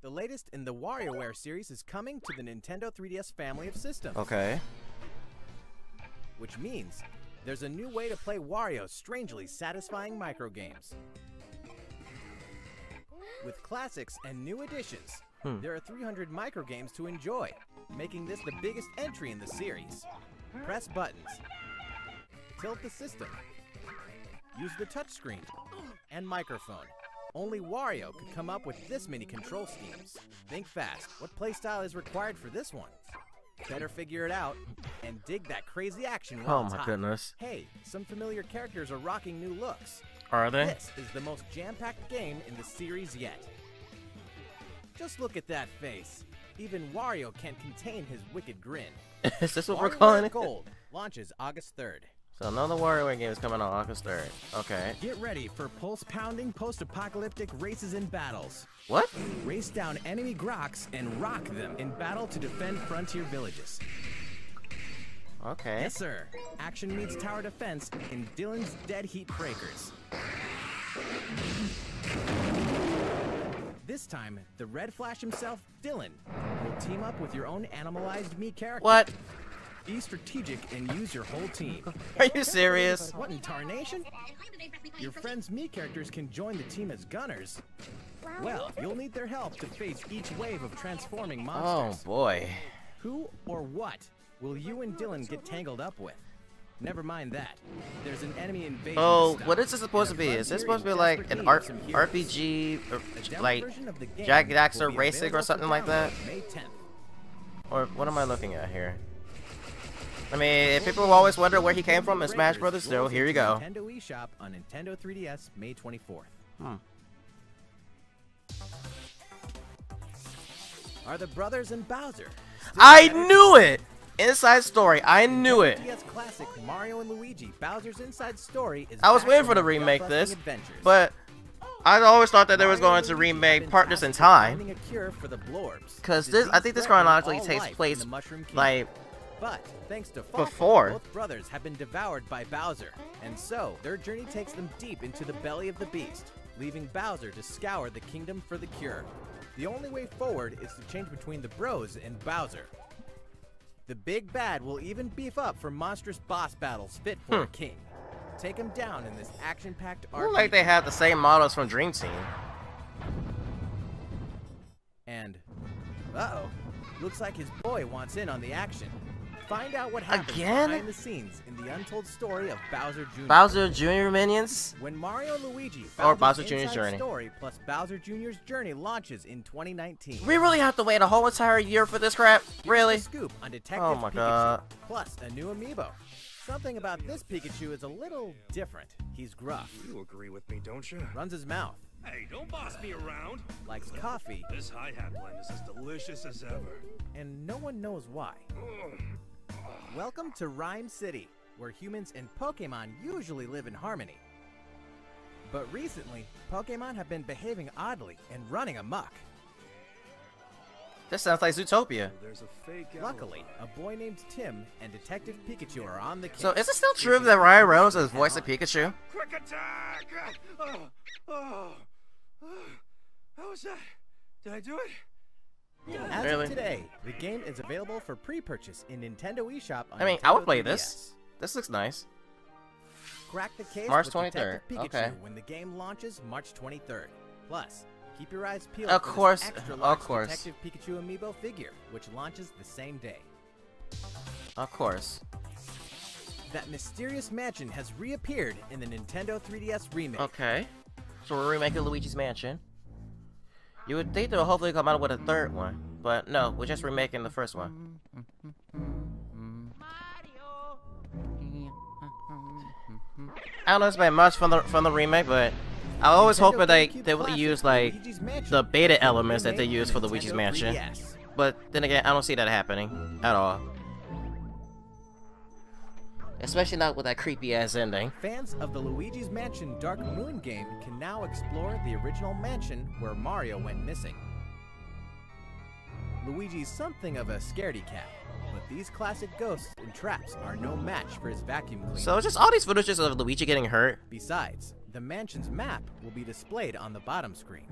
The latest in the WarioWare series is coming to the Nintendo 3DS family of systems. Okay. Which means there's a new way to play Wario's strangely satisfying microgames. With classics and new additions, there are 300 microgames to enjoy, making this the biggest entry in the series. Press buttons, tilt the system, use the touchscreen, and microphone. Only Wario could come up with this many control schemes. Think fast, what playstyle is required for this one? Better figure it out and dig that crazy action while it's hot. Goodness. Hey, some familiar characters are rocking new looks. Are they? This is the most jam-packed game in the series yet. Just look at that face. Even Wario can't contain his wicked grin. Is this what we're calling it? Gold launches August 3rd. So another WarioWare game is coming on August 3rd. Okay. Get ready for pulse-pounding post-apocalyptic races and battles. What? Race down enemy Groks and rock them in battle to defend frontier villages. Okay. Yes, sir. Action meets tower defense in Dylan's Dead Heat Breakers. This time, the Red Flash himself, Dylan, will team up with your own animalized Mii character. What? Be strategic and use your whole team. Are you serious? What in tarnation? Your friend's Mii characters can join the team as gunners. Well, you'll need their help to face each wave of transforming monsters. Oh boy. Who or what will you and Dylan get tangled up with? Never mind that. There's an enemy invasion. Oh, what is this supposed to be? Is this supposed to be like an RPG, or like Jack Daxter Racing or something like that? May 10th. Or what am I looking at here? I mean, if people always wonder where he came from in Smash Brothers, so here you go. Nintendo eShop on Nintendo 3DS, May 24th. Are the brothers and Bowser? I knew it! Inside story, I knew it. 3DS classic Mario and Luigi Bowser's Inside Story is I was back waiting for from the their remake gut-busting this, adventures. but I always thought that they was Mario going and to Luigi have remake been Partners in tasked with Time. finding a cure for the blorbs, Because a this, I think this disease chronologically threatening takes all life place in the Mushroom Kingdom. like But thanks to Falco, before. both brothers have been devoured by Bowser, and so their journey takes them deep into the belly of the beast, leaving Bowser to scour the kingdom for the cure. The only way forward is to change between the bros and Bowser. The big bad will even beef up for monstrous boss battles fit for a king. Take him down in this action-packed I feel RPG. like they have the same models from Dream Team. And, uh-oh, looks like his boy wants in on the action. Find out what happens Again? behind the scenes in the untold story of Bowser Jr. Bowser Jr. minions? When Mario and Luigi Or Bowser's Bowser Jr.'s Inside Journey. Story plus Bowser Jr.'s Journey launches in 2019. We really have to wait a whole entire year for this crap? Really? Here's the scoop on Detective Oh my Pikachu, god. plus a new amiibo. Something about this Pikachu is a little different. He's gruff, You agree with me, don't you? runs his mouth, Hey, don't boss me around. likes coffee, This hi-hat blend is as delicious as ever. and no one knows why. Welcome to Rhyme City, where humans and Pokemon usually live in harmony. But recently, Pokemon have been behaving oddly and running amok. This sounds like Zootopia. There's a fake Luckily, a boy named Tim and Detective Pikachu are on the case. So is it still true that Ryan Reynolds is voice of Pikachu? Quick attack! How was that? Did I do it? As Really? of today, the game is available for pre-purchase in Nintendo eShop on I mean, I would Nintendo play 3DS. this. This looks nice. Crack the case March with 23rd, Detective Pikachu okay. when the game launches March 23rd. Plus, keep your eyes peeled Of for course, this extra of large course. Detective Pikachu amiibo figure, which launches the same day. Of course. That mysterious mansion has reappeared in the Nintendo 3DS remake. Okay. So we're remaking Luigi's Mansion. You would think they'll hopefully come out with a third one. But no, we're just remaking the first one. I don't expect much from the remake, but I always hope that they will use like the beta elements that they use for Luigi's Mansion. But then again, I don't see that happening at all. Especially not with that creepy ass ending. Fans of the Luigi's Mansion Dark Moon game can now explore the original mansion where Mario went missing. Luigi's something of a scaredy cat, but these classic ghosts and traps are no match for his vacuum cleaner. So just all these footages of Luigi getting hurt. Besides, the mansion's map will be displayed on the bottom screen.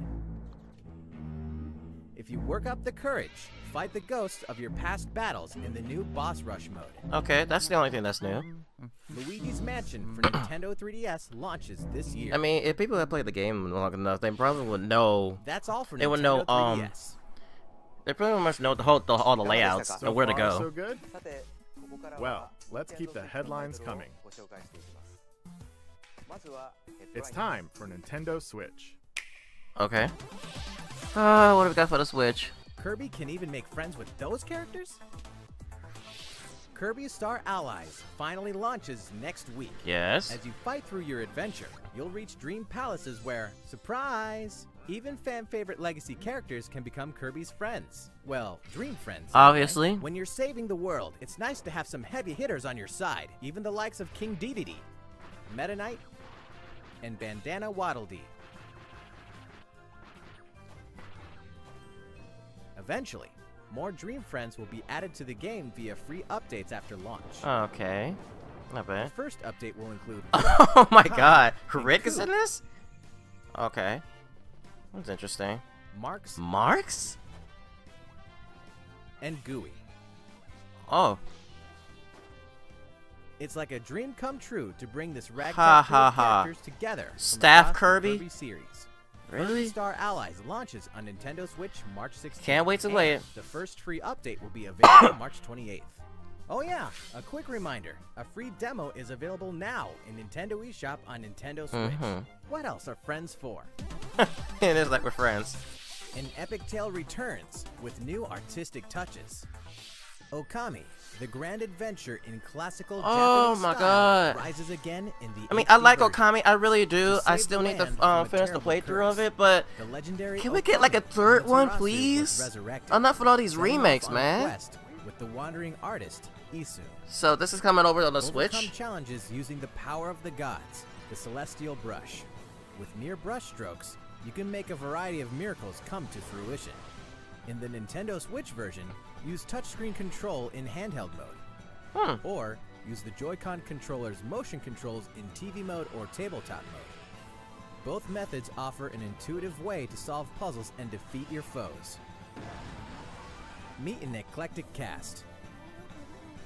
If you work up the courage, fight the ghosts of your past battles in the new boss rush mode. Okay, that's the only thing that's new. Luigi's Mansion for Nintendo 3DS launches this year. I mean, if people have played the game long enough, they probably would know. That's all for they Nintendo would know 3DS. They pretty much know all the layouts and where to go. So good? Well, let's keep the headlines coming. It's time for Nintendo Switch. Okay. What have we got for the Switch? Kirby can even make friends with those characters? Kirby Star Allies finally launches next week. Yes. As you fight through your adventure, you'll reach dream palaces where, surprise, even fan-favorite legacy characters can become Kirby's friends. Well, dream friends. Obviously. When you're saving the world, it's nice to have some heavy hitters on your side, even the likes of King Dedede, Meta Knight, and Bandana Waddle Dee. Eventually, more Dream Friends will be added to the game via free updates after launch. Okay. Not The bad. first update will include... Oh my god. Rick is in this? Okay. That's interesting. Marks? And Gooey. Oh. It's like a dream come true to bring this Ha, ragtag crew ha, of ha. characters together. from Staff across the Kirby? series. Really? Kirby Star Allies launches on Nintendo Switch March 16th. Can't wait to and play it. The first free update will be available March 28th. Oh yeah, a quick reminder. A free demo is available now in Nintendo eShop on Nintendo Switch. What else are friends for? It is like we're friends. An epic tale returns with new artistic touches. Okami, the grand adventure in classical Japanese my style, God. rises again in the I mean, HD I like version. Okami. I really do. To I save still the need to land from a finish the terrible playthrough of curse, it, but the legendary can we get like a Okami third one, Amaterasu was please? resurrected, Enough with all these setting off remakes, on a man. quest with the wandering artist Isu. So this is coming over on the Overcome Switch? challenges using the power of the gods, the celestial brush. With mere brush strokes, you can make a variety of miracles come to fruition. In the Nintendo Switch version, use touchscreen control in handheld mode. Or use the Joy-Con controller's motion controls in TV mode or tabletop mode. Both methods offer an intuitive way to solve puzzles and defeat your foes. Meet an eclectic cast.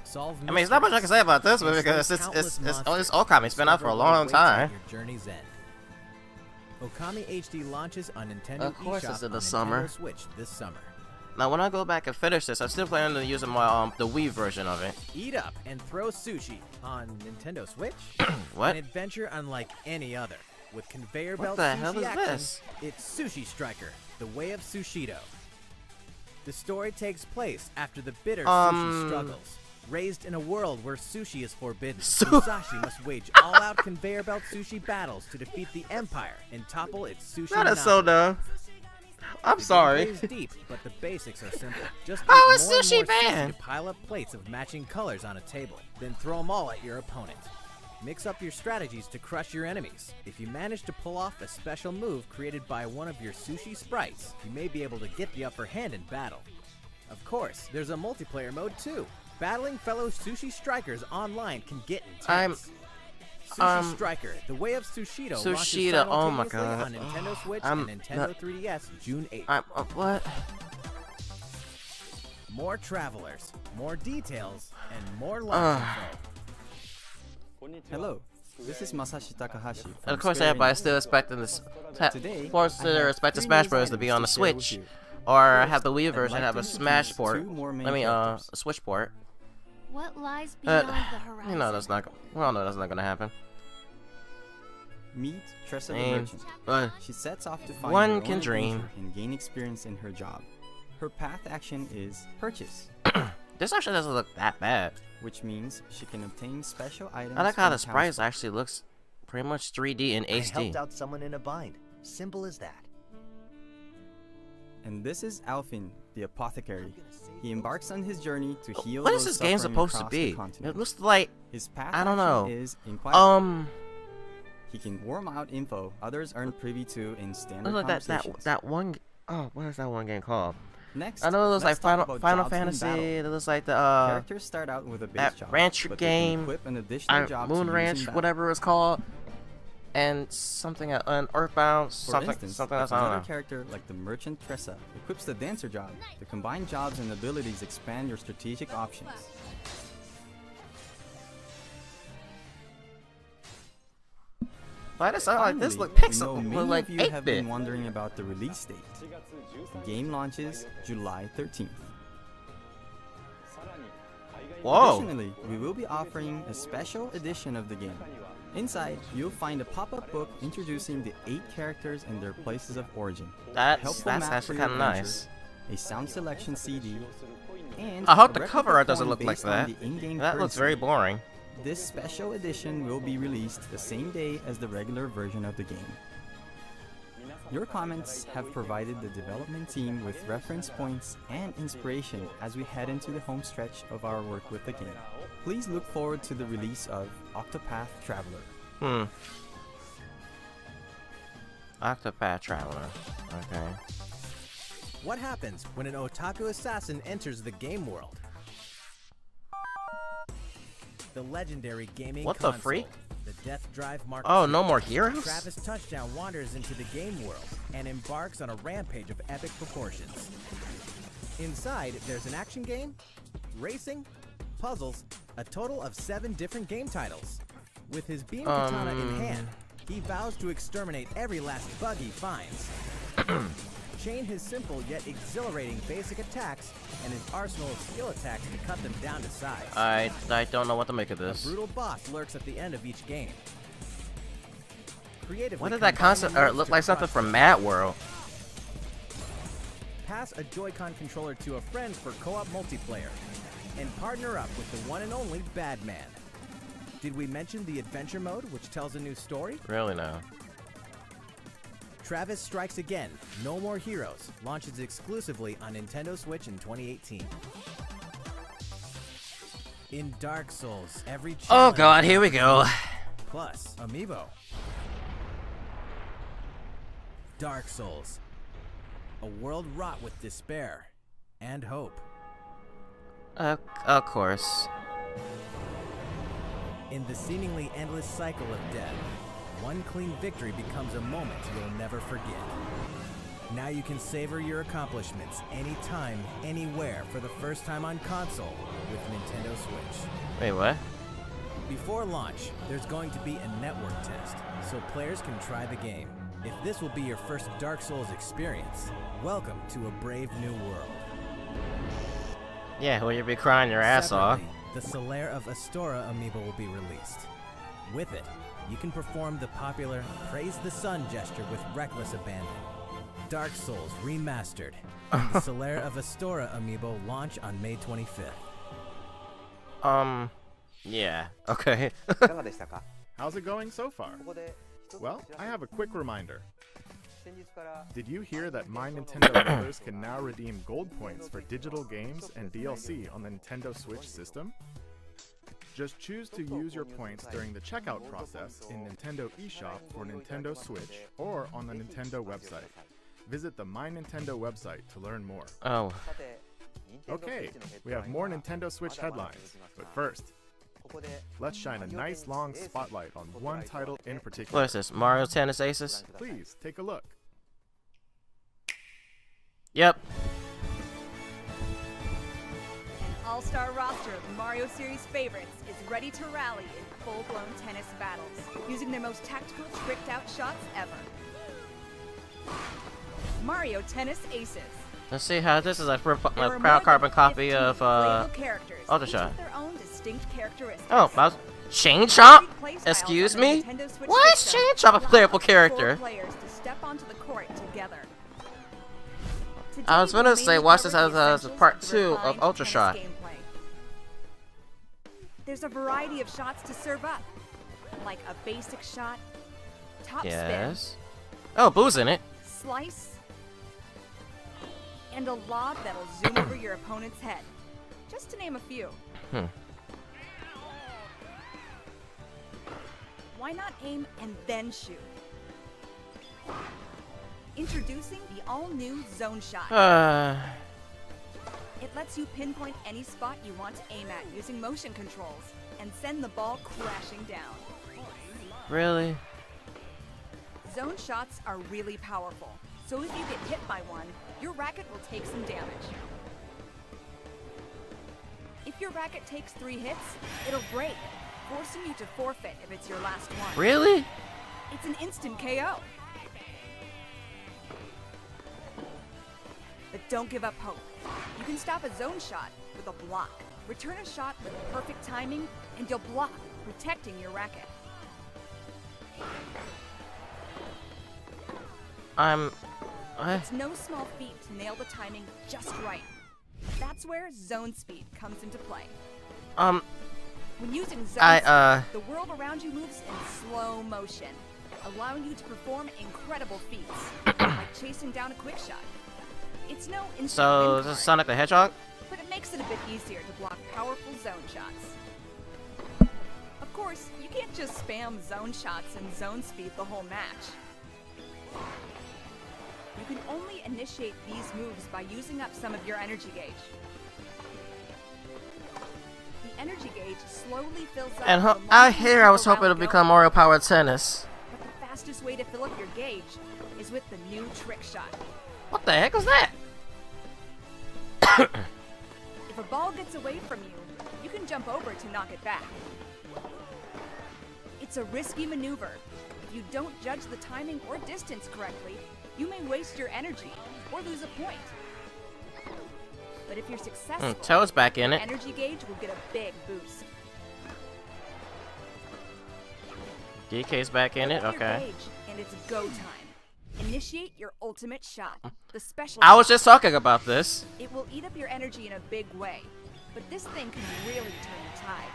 Solve I mean, there's not much I can say about this one because it's Okami's been out for a long time. Your journey's end. Okami HD launches on Nintendo Of course eShop it's in the on summer. Nintendo Switch this summer. Now, when I go back and finish this, I'm still planning on using my the Wii version of it. Eat up and throw sushi on Nintendo Switch. What? An adventure unlike any other. With conveyor What belt the sushi hell is action, this? it's Sushi Striker, the way of Sushido. The story takes place after the bitter sushi struggles. Raised in a world where sushi is forbidden, Musashi must wage all-out conveyor belt sushi battles to defeat the Empire and topple its sushi That is monopoly. so dumb. I'm The sorry. gameplay is deep, but the basics are simple. Just How eat is more and sushi more banned? to pile up plates of matching colors on a table. Then throw them all at your opponent. Mix up your strategies to crush your enemies. If you manage to pull off a special move created by one of your sushi sprites, you may be able to get the upper hand in battle. Of course, there's a multiplayer mode too. Battling fellow sushi strikers online can get intense. Sushi Striker, the way of Sushido, launches Sushido, oh my simultaneously god. on Nintendo Switch I'm and Nintendo 3DS June 8th. What? More travelers, more details, and more life info. Hello, this is Masashi Takahashi. And of course, everybody's still expecting this. Today, Of course, I they're have expecting 3 Smash news Bros. to items be on the to share with Switch, you. or First, have the Wii I'd version like have to a Smash introduce port. 2 more main I mean, characters. a Switch port. What lies beyond the horizon? You know that's not. We all know that's not gonna happen. Meet Tressa the And, Merchant. She sets off to find one her own can dream. adventure and gain experience in her job. Her path action is purchase, This actually doesn't look that bad. which means she can obtain special items. I like how from the sprites townsfolk. actually looks pretty much 3D in I helped HD. out someone in a bind. Simple as that. And this is Alfin, the apothecary. He embarks on his journey to heal What is those this game suffering supposed to across the be? continent. It looks like His path I don't action know. is inquire. He He can worm out info others aren't privy to in standard look like conversations. that one. Oh, what is that one game called? Next, I know it looks like let's talk about Final jobs in Fantasy. battle. It looks like the Characters start out with a base that job, Rancher but they can game, equip an additional job to Moon use in Ranch, battle. whatever it's called. and something and Earthbound, something else. I don't another know. character like the Merchant Tressa equips the Dancer job. The combined jobs and abilities expand your strategic options. Why does it like this Finally, look we pixel? know Look many like of you 8-bit. have been wondering about the release date. The game launches July 13th. Whoa! Additionally, we will be offering a special edition of the game. Inside, you'll find a pop-up book introducing the 8 characters and their places of origin. That's helpful map actually for your kind of adventure, nice. a sound selection CD, and I hope a the replica cover art doesn't coin look like based on that. the in-game That looks currency. very boring. This special edition will be released the same day as the regular version of the game. Your comments have provided the development team with reference points and inspiration as we head into the home stretch of our work with the game. Please look forward to the release of Octopath Traveler. Octopath Traveler. Okay. What happens when an otaku assassin enters the game world? The legendary gaming What the console, freak? the Death Drive Mark Oh, II. no more heroes? Travis Touchdown wanders into the game world and embarks on a rampage of epic proportions. Inside, there's an action game, racing, puzzles, a total of 7 different game titles. With his beam katana in hand, he vows to exterminate every last bug he finds. Chain his simple yet exhilarating basic attacks and his arsenal of skill attacks to cut them down to size. I don't know what to make of A this. brutal boss lurks at the end of each game. Creatively What did that combine concept moves look to like? Something crush from them. Mad World. Pass a Joy-Con controller to a friend for co-op multiplayer, and partner up with the one and only Badman. Did we mention the adventure mode, which tells a new story? Really no. Travis Strikes Again, No More Heroes, launches exclusively on Nintendo Switch in 2018. In Dark Souls, every Oh challenge god, here we go. plus Amiibo. Dark Souls, a world wrought with despair and hope. Of course. In the seemingly endless cycle of death, one clean victory becomes a moment you'll never forget. Now you can savor your accomplishments anytime, anywhere for the first time on console with Nintendo Switch. Wait, what? Before launch, there's going to be a network test, so players can try the game. If this will be your first Dark Souls experience, welcome to a brave new world. Yeah, well, you'll be crying your ass off. Separately, the Solaire of Astora amiibo will be released. With it, you can perform the popular Praise the Sun gesture with reckless abandon. Dark Souls Remastered and the Solaire of Astora amiibo launch on May 25th. Yeah, okay. How's it going so far? Well, I have a quick reminder. Did you hear that My Nintendo members can now redeem gold points for digital games and DLC on the Nintendo Switch system? Just choose to use your points during the checkout process in Nintendo eShop for Nintendo Switch or on the Nintendo website. Visit the My Nintendo website to learn more. Oh. Okay, we have more Nintendo Switch headlines, but first, let's shine a nice long spotlight on one title in particular. What is this? Mario Tennis Aces? Please take a look. Yep. An all-star roster of Mario series favorites is ready to rally in full-blown tennis battles, using their most tactical, tricked-out shots ever. Mario Tennis Aces. Let's see how this is a There are proud more than carbon copy 15 of playable characters, Ultra each Shot. with their own distinct characteristics. Oh, mouse. Chain Chomp? Play styles Excuse on the me? Nintendo Switch Why is system Chain Chomp a allow playable 4 character? players to step onto the court together. Today I was gonna we'll say, mainly watch this cover the as essentials part of the 2 of refined Ultra tennis Shot. gameplay. There's a variety of shots to serve up, like a basic shot, top Yes. Oh, Boo's in it. spin, slice, and a lob that'll zoom over your opponent's head, just to name a few. Why not aim and then shoot? Introducing the all-new Zone Shot. It lets you pinpoint any spot you want to aim at using motion controls and send the ball crashing down. Really? Zone shots are really powerful, so if you get hit by one, your racket will take some damage. If your racket takes 3 hits, it'll break, forcing you to forfeit if it's your last one. Really? It's an instant KO. But don't give up hope. You can stop a zone shot with a block. Return a shot with perfect timing, and you'll block, protecting your racket. It's no small feat to nail the timing just right. That's where zone speed comes into play. When using zone speed, the world around you moves in slow motion, allowing you to perform incredible feats, like chasing down a quick shot. It's no instant So, is this Sonic the Hedgehog? But it makes it a bit easier to block powerful zone shots. Of course, you can't just spam zone shots and zone speed the whole match. You can only initiate these moves by using up some of your energy gauge. The energy gauge slowly fills up. And I was hoping to become Mario Powered Tennis. But the fastest way to fill up your gauge is with the new trick shot. What the heck was that? If a ball gets away from you, you can jump over to knock it back. It's a risky maneuver. If you don't judge the timing or distance correctly, you may waste your energy or lose a point. But if you're successful, Toad's back in it. Energy gauge will get a big boost. DK's back in it. Okay. And it's go time. Initiate your ultimate shot. The special I was shot. just talking about this. It will eat up your energy in a big way, but this thing can really turn the tide.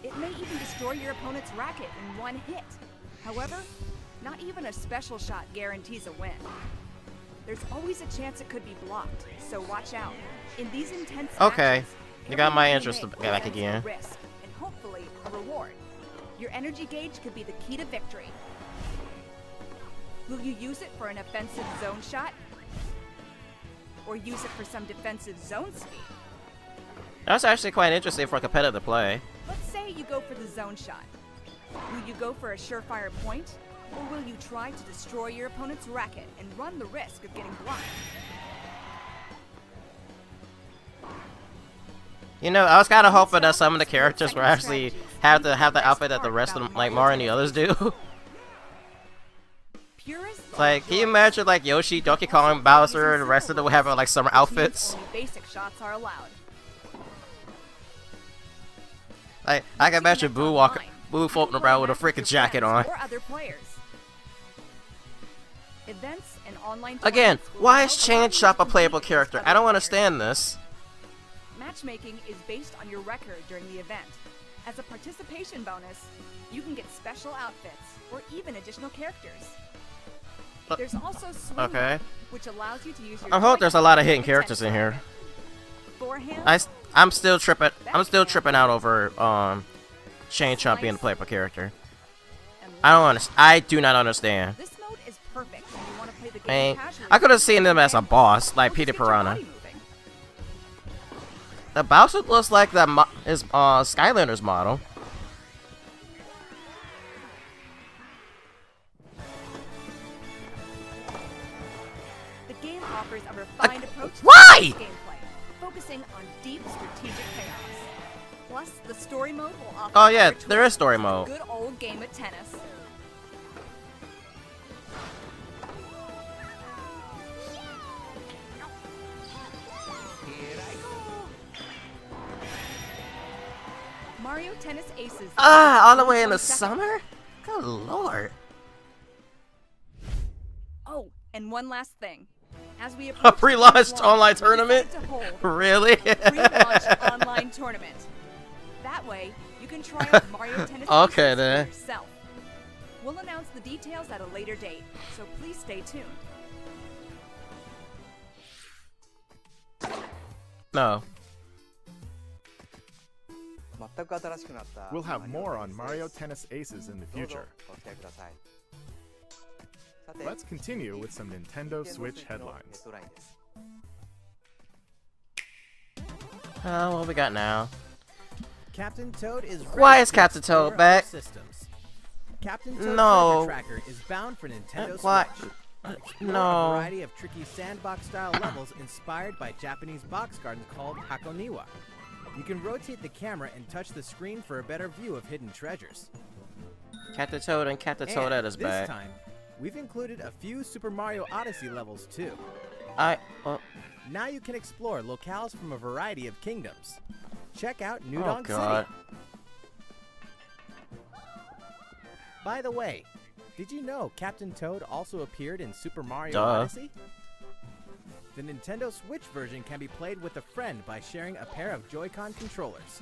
It may even destroy your opponent's racket in one hit. However, not even a special shot guarantees a win. There's always a chance it could be blocked, so watch out. In these intense matches, you got my interest back back again. A risk, and hopefully a reward. Your energy gauge could be the key to victory. Will you use it for an offensive zone shot? Or use it for some defensive zone speed? That's actually quite interesting for competitive play. Let's say you go for the zone shot. Will you go for a surefire point? Or will you try to destroy your opponent's racket and run the risk of getting blocked? You know, I was kind of hoping that some of the characters would actually have the outfit that the rest of them, like Mario and the others, do. Like, can you imagine like Yoshi, Donkey Kong, Bowser, and the rest of them having like summer outfits? Only basic shots are allowed. Like, I can imagine Boo floating around with a freaking jacket on. Or other players. Events and online Again, why is Chain Shop a playable character? I don't understand this. Matchmaking is based on your record during the event. As a participation bonus, you can get special outfits or even additional characters. There's also Swing, which allows you to use your I hope there's a lot of hidden characters in here. I'm still tripping out over Chain Chomp being the playable character. I do not understand. This mode is perfect when you want to play the game casually. I could have seen him as a boss, like Peter Piranha. The Bowser looks like is Skylander's model. The game offers a refined approach to gameplay, focusing on deep strategic payoffs. Plus, the story mode will offer. Oh yeah, there is story mode. Good old game of tennis. Mario Tennis Aces. All the way in the summer? Good lord. Oh, and one last thing. As we a pre-launched online tournament? Really? Pre-launch online tournament. That way, you can try out Mario Tennis Aces for yourself. We'll announce the details at a later date, so please stay tuned. No. We'll have more on Mario Tennis Aces in the future. Let's continue with some Nintendo Switch headlines. What we got now? Captain Toad is Why is Captain Toad back? Systems. Captain Toad No. Treasure Tracker is bound for Nintendo What? Switch. Explore No. a variety of tricky sandbox-style levels inspired by Japanese box gardens called Hakoniwa. You can rotate the camera and touch the screen for a better view of hidden treasures. Captain Toad and Captain Toadette is back. This time, we've included a few Super Mario Odyssey levels too. Now you can explore locales from a variety of kingdoms. Check out New Donk City. By the way, did you know Captain Toad also appeared in Super Mario Odyssey? The Nintendo Switch version can be played with a friend by sharing a pair of Joy-Con controllers.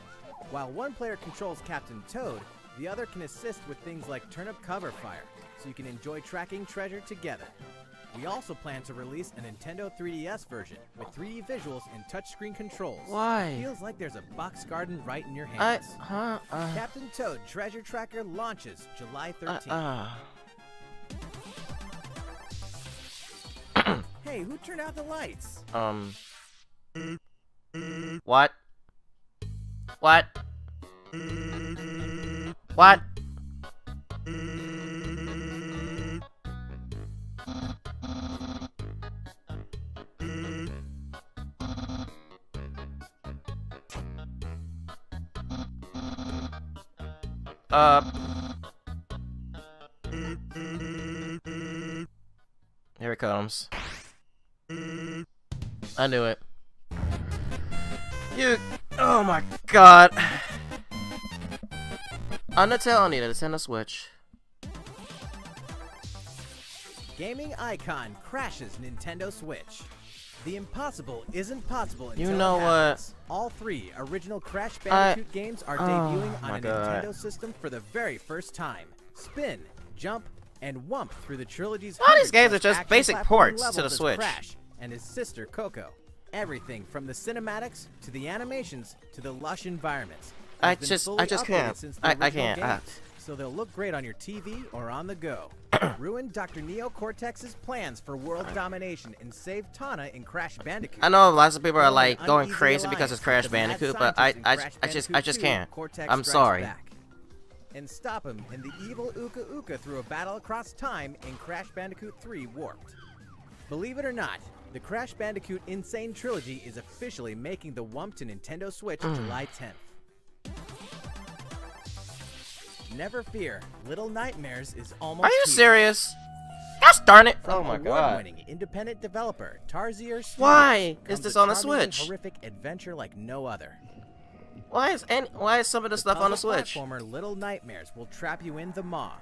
While one player controls Captain Toad, the other can assist with things like turnip cover fire, so you can enjoy tracking treasure together. We also plan to release a Nintendo 3DS version with 3D visuals and touchscreen controls. Why? Feels like there's a box garden right in your hands. Captain Toad Treasure Tracker launches July 13th. Hey, who turned out the lights? What? What? What? Here it comes. I knew it. Oh my god. Undertale need a Nintendo Switch. Gaming icon crashes Nintendo Switch. The impossible isn't possible until You know it happens. All 3 original Crash Bandicoot games are debuting on a Nintendo system for the very first time. Spin, jump, and whump through the trilogy's All these games are just basic ports to the Switch. Crash and his sister Coco. Everything from the cinematics to the animations to the lush environments. I just can't. I can't. So they'll look great on your TV or on the go. Ruin Dr. Neo Cortex's plans for world domination and save Tana in Crash Bandicoot. I know lots of people are like going crazy because it's Crash Bandicoot, but I just can't. I'm sorry. And stop him and the evil Uka Uka through a battle across time in Crash Bandicoot 3 Warped. Believe it or not, the Crash Bandicoot Insane Trilogy is officially making the whump to Nintendo Switch July 10th. Never fear, Little Nightmares is almost Are you here. serious? Gosh darn it! From Oh my god. award-winning independent developer Tarsier Studios. Why is comes this a on the charming and Switch? horrific adventure like no other. Why is some of this stuff on the Switch? Platformer Little Nightmares will trap you in the Maw,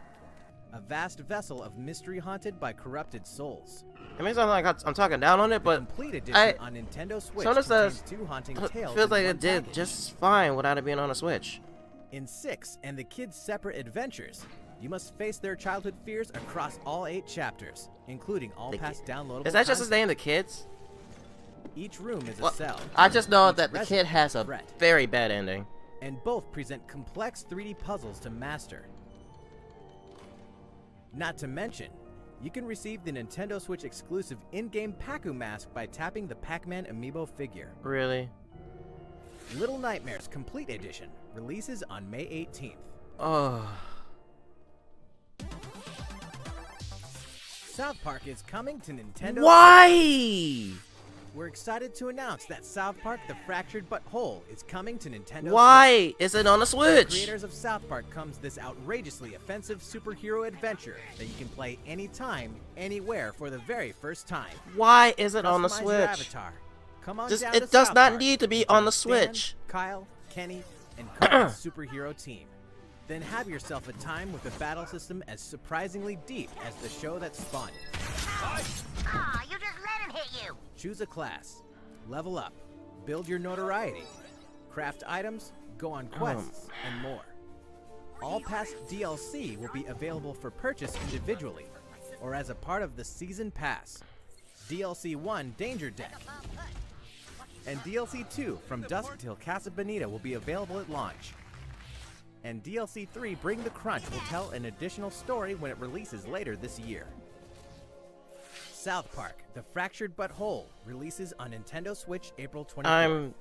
a vast vessel of mystery haunted by corrupted souls. It may sound like I'm talking down on it, but Complete edition on Nintendo Switch some of contains this 2 haunting tales feels in like one it did package. just fine without it being on the Switch. In 6 and the kids' separate adventures, you must face their childhood fears across all 8 chapters, including all past downloadable Is that just his content. name, the kids? Each room is a Well, cell. I just know Each that the kid resident has is a a threat. very bad ending. And both present complex 3D puzzles to master. Not to mention, you can receive the Nintendo Switch exclusive in-game Pac-Man mask by tapping the Pac-Man amiibo figure. Really? Little Nightmares Complete Edition releases on May 18th. Oh. South Park is coming to Nintendo. Why? We're excited to announce that South Park: The Fractured But Whole is coming to Nintendo. Why is it on the The Switch? creators of South Park comes this outrageously offensive superhero adventure that you can play anytime, anywhere for the very first time. Why is it on the Customize your Switch? avatar. Come on Just- down it to does South not Park need to be and on the join Dan, Switch. Kyle, Kenny, and Cole's superhero team. Then have yourself a time with a battle system as surprisingly deep as the show that spawned it. Aw, you just let him hit you. Choose a class, level up, build your notoriety, craft items, go on quests, and more. All past DLC will be available for purchase individually or as a part of the Season Pass. DLC 1 Danger Deck and DLC 2 From Dusk Till Casa Bonita will be available at launch. And DLC 3 Bring the Crunch will tell an additional story when it releases later this year. South Park: The Fractured But Whole releases on Nintendo Switch April 24th.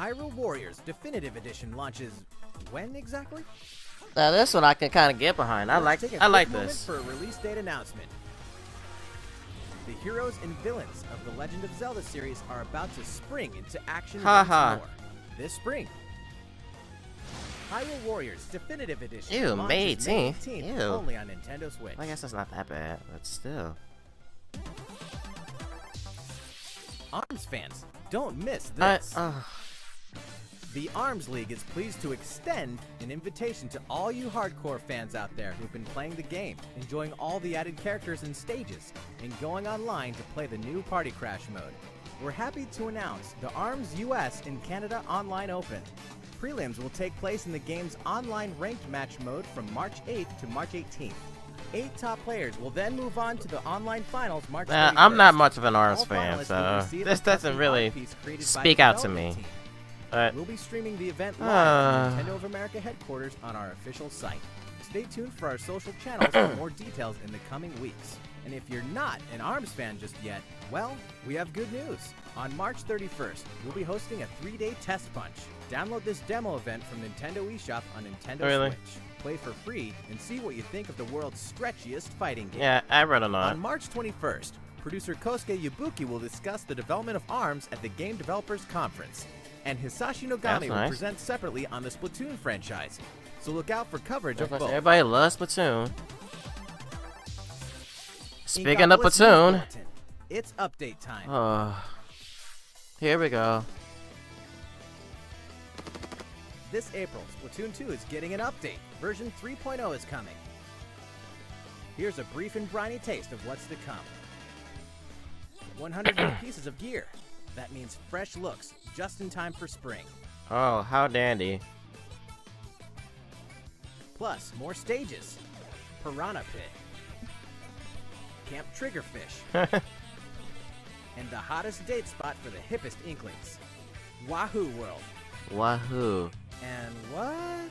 Hyrule Warriors Definitive Edition launches when exactly? Now this one I can kind of get behind. I like this. For a release date announcement. The heroes and villains of the Legend of Zelda series are about to spring into action once more this spring. Hyrule Warriors Definitive Edition. Ew, May 18th. Ew. Only on Nintendo Switch. I guess that's not that bad, but still. ARMS fans, don't miss this. The ARMS League is pleased to extend an invitation to all you hardcore fans out there who've been playing the game, enjoying all the added characters and stages, and going online to play the new Party Crash mode. We're happy to announce the ARMS US and Canada Online Open. Prelims will take place in the game's online ranked match mode from March 8th to March 18th. 8 top players will then move on to the online finals March 31st. I'm not much of an ARMS fan, so this doesn't really speak out to me. We'll be streaming the event live from Nintendo of America headquarters on our official site. Stay tuned for our social channels for more details in the coming weeks. And if you're not an ARMS fan just yet, well, we have good news. On March 31st, we'll be hosting a 3-day test punch. Download this demo event from Nintendo eShop on Nintendo Switch. Play for free and see what you think of the world's stretchiest fighting game. Yeah, I read on that. On March 21st, producer Kosuke Yabuki will discuss the development of ARMS at the Game Developers Conference. And Hisashi Nogami will present separately on the Splatoon franchise. So look out for coverage of both. Everybody loves Splatoon. Speaking of Splatoon, it's update time. Here we go. This April, Splatoon 2 is getting an update. Version 3.0 is coming. Here's a brief and briny taste of what's to come. 100 new pieces of gear. That means fresh looks, just in time for spring. Oh, how dandy. Plus, more stages. Piranha Pit. Camp Triggerfish. And the hottest date spot for the hippest inklings. Wahoo World. Wahoo. And what?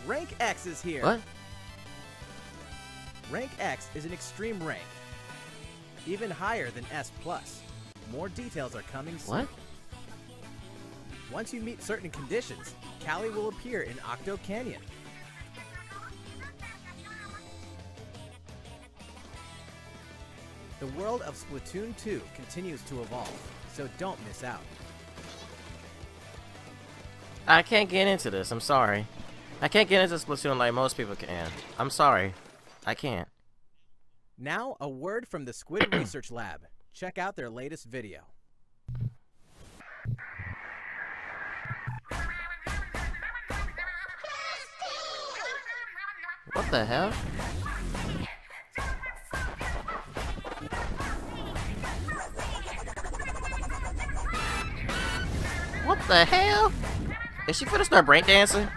Rank X is here. What? Rank X is an extreme rank. Even higher than S+. More details are coming soon. What? Once you meet certain conditions, Callie will appear in Octo Canyon. The world of Splatoon 2 continues to evolve, so don't miss out. I can't get into this, I'm sorry. I can't get into Splatoon like most people can. I'm sorry. I can't. Now, a word from the Squid Research Lab. Check out their latest video. What the hell? What the hell? Is she finna start breakdancing?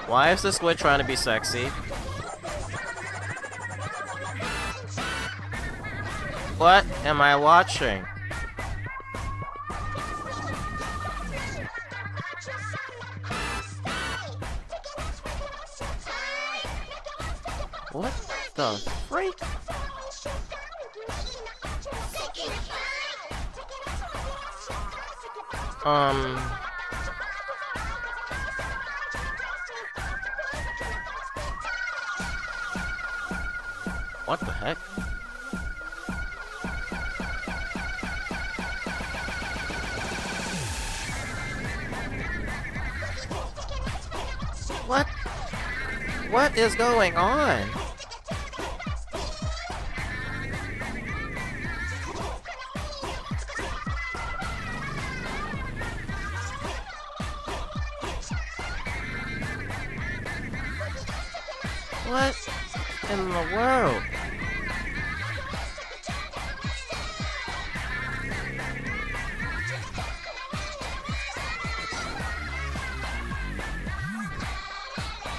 Why is the squid trying to be sexy? What am I watching? What the freak? What the heck? What? What is going on? What in the world?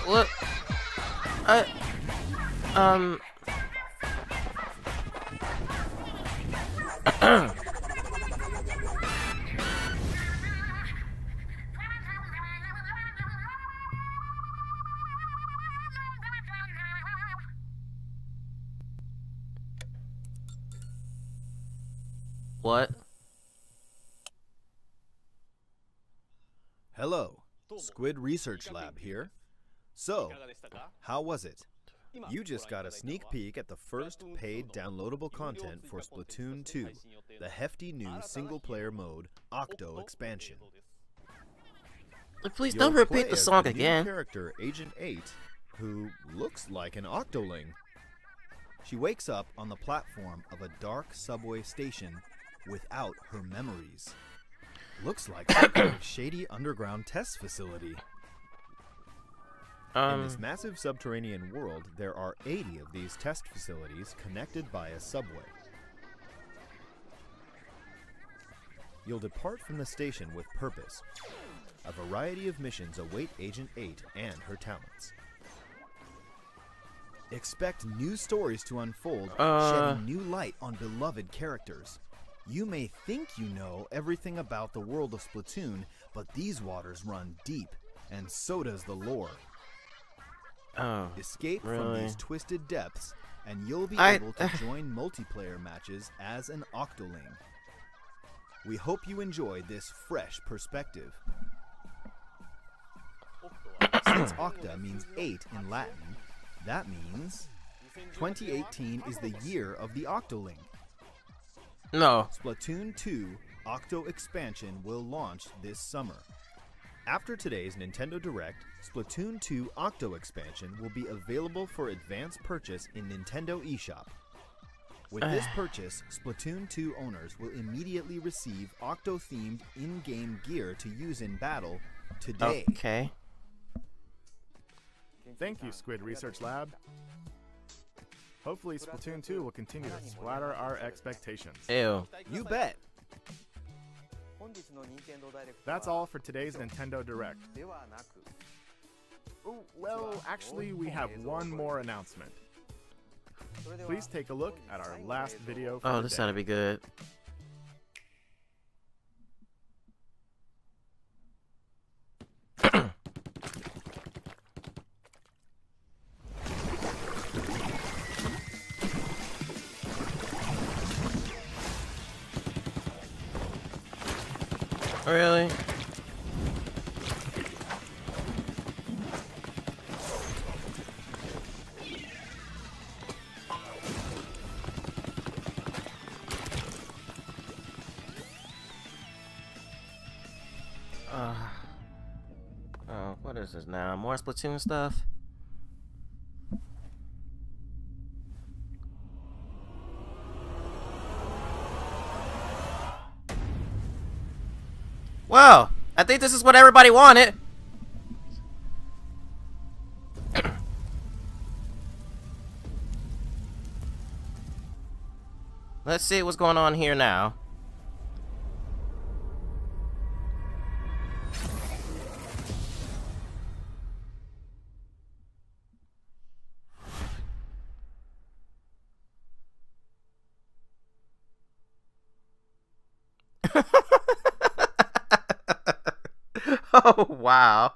What? What? Hello, Squid Research Lab here. So, how was it? You just got a sneak peek at the first paid downloadable content for Splatoon 2, the hefty new single-player mode Octo expansion. Please don't repeat the song again. Character Agent 8, who looks like an Octoling. She wakes up on the platform of a dark subway station without her memories. Looks like some kind of shady underground test facility. In this massive subterranean world, there are 80 of these test facilities connected by a subway. You'll depart from the station with purpose. A variety of missions await Agent 8 and her talents. Expect new stories to unfold, shedding new light on beloved characters. You may think you know everything about the world of Splatoon, but these waters run deep, and so does the lore. Escape from these twisted depths, and you'll be able to join multiplayer matches as an Octoling. We hope you enjoy this fresh perspective. Since Octa means 8 in Latin, that means 2018 is the year of the Octoling. No. Splatoon 2 Octo expansion will launch this summer. After today's Nintendo Direct, Splatoon 2 Octo expansion will be available for advance purchase in Nintendo eShop. With this purchase, Splatoon 2 owners will immediately receive Octo-themed in-game gear to use in battle today. Okay. Thank you, Squid Research Lab. Hopefully Splatoon 2 will continue to splatter our expectations. Ew. You bet. That's all for today's Nintendo Direct. Oh, well, actually, we have one more announcement. Please take a look at our last video for the this day. ought to be good. Really? What is this now? More Splatoon stuff? Well, I think this is what everybody wanted. Let's see what's going on here now. Oh, wow.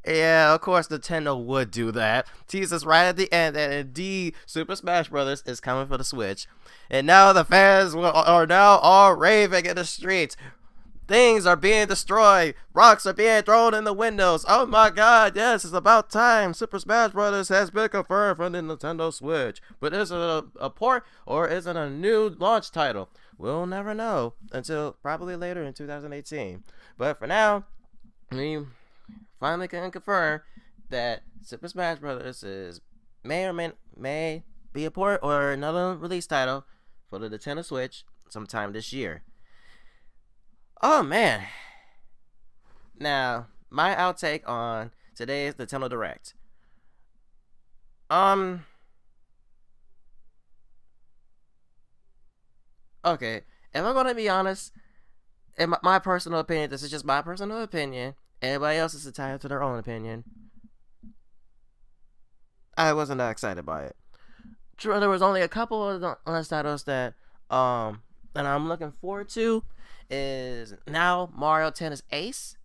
Yeah, of course Nintendo would do that. Tease us right at the end that indeed Super Smash Bros. Is coming for the Switch. And now the fans are now all raving in the streets. Things are being destroyed. Rocks are being thrown in the windows. Oh my god, yes, it's about time. Super Smash Bros. Has been confirmed for the Nintendo Switch. But is it a port or is it a new launch title? We'll never know until probably later in 2018. But for now, we finally can confirm that Super Smash Bros. May be a port or another release title for the Nintendo Switch sometime this year. Oh man. Now, my outtake on today's Nintendo Direct. Okay, if I'm gonna be honest, in my personal opinion, this is just my personal opinion. Everybody else is entitled to their own opinion. I wasn't that excited by it. True, there was only a couple of honest titles that I'm looking forward to. Is now Mario Tennis Ace,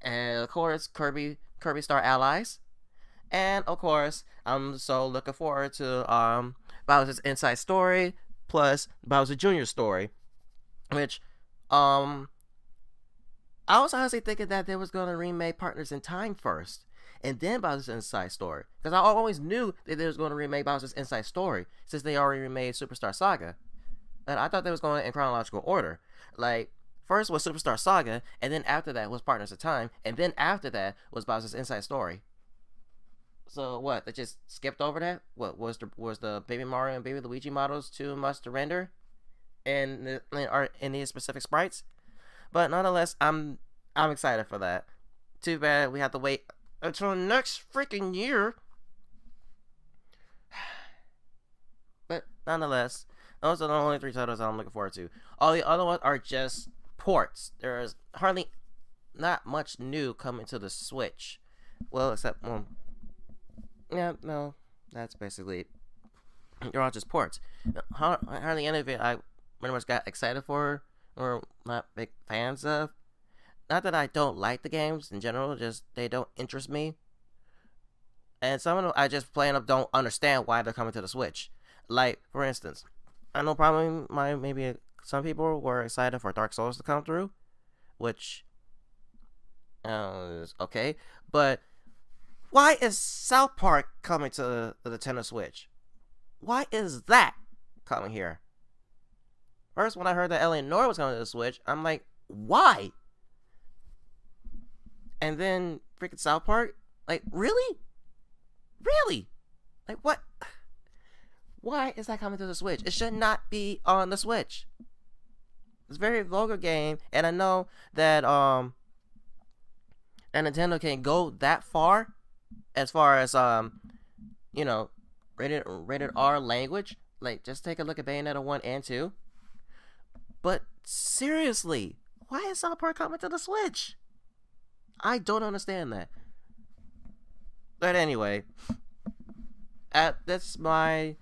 and of course Kirby Kirby Star Allies. And of course, I'm so looking forward to Bowser's Inside Story plus Bowser Jr. story, which I was honestly thinking that they was gonna remake Partners in Time first, and then Bowser's Inside Story, because I always knew that they was going to remake Bowser's Inside Story since they already remade Superstar Saga, and I thought they was going in chronological order. Like, first was Superstar Saga, and then after that was Partners in Time, and then after that was Bowser's Inside Story. So what? They just skipped over that? What was the Baby Mario and Baby Luigi models too much to render, and are any specific sprites? But nonetheless, I'm excited for that. Too bad we have to wait until next freaking year. But nonetheless, those are the only 3 titles I'm looking forward to. All the other ones are just ports. There's hardly not much new coming to the Switch. Well, except yeah, no, that's basically it. They're all just ports. Hardly any of it I pretty much got excited for or not big fans of. Not that I don't like the games in general, just they don't interest me. And some of them I just plain up don't understand why they're coming to the Switch. Like, for instance, I know probably maybe some people were excited for Dark Souls to come through, which is okay. But why is South Park coming to the Nintendo Switch? Why is that coming here? First, when I heard that Eleanor was coming to the Switch, I'm like, why? And then freaking South Park? Like, really? Really? Like, what? Why is that coming to the Switch? It should not be on the Switch. It's a very vulgar game, and I know that Nintendo can't go that far as you know, rated R language. Like, just take a look at Bayonetta 1 and 2. But seriously, why is South Park coming to the Switch? I don't understand that. But anyway, that's my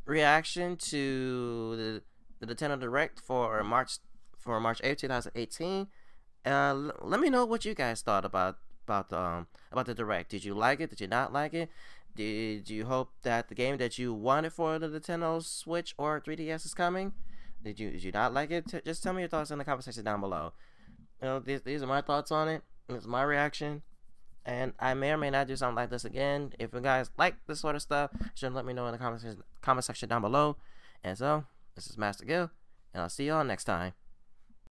reaction to the Nintendo Direct for March 8th, 2018. Let me know what you guys thought about the Direct. Did you like it? Did you not like it? Did you hope that the game that you wanted for the Nintendo Switch or 3DS is coming? Did you not like it? Just tell me your thoughts in the comment section down below. You know, these are my thoughts on it. It's my reaction, and I may or may not do something like this again. If you guys like this sort of stuff, should let me know in the comment section down below. And so, this is MasterGuil, and I'll see y'all next time.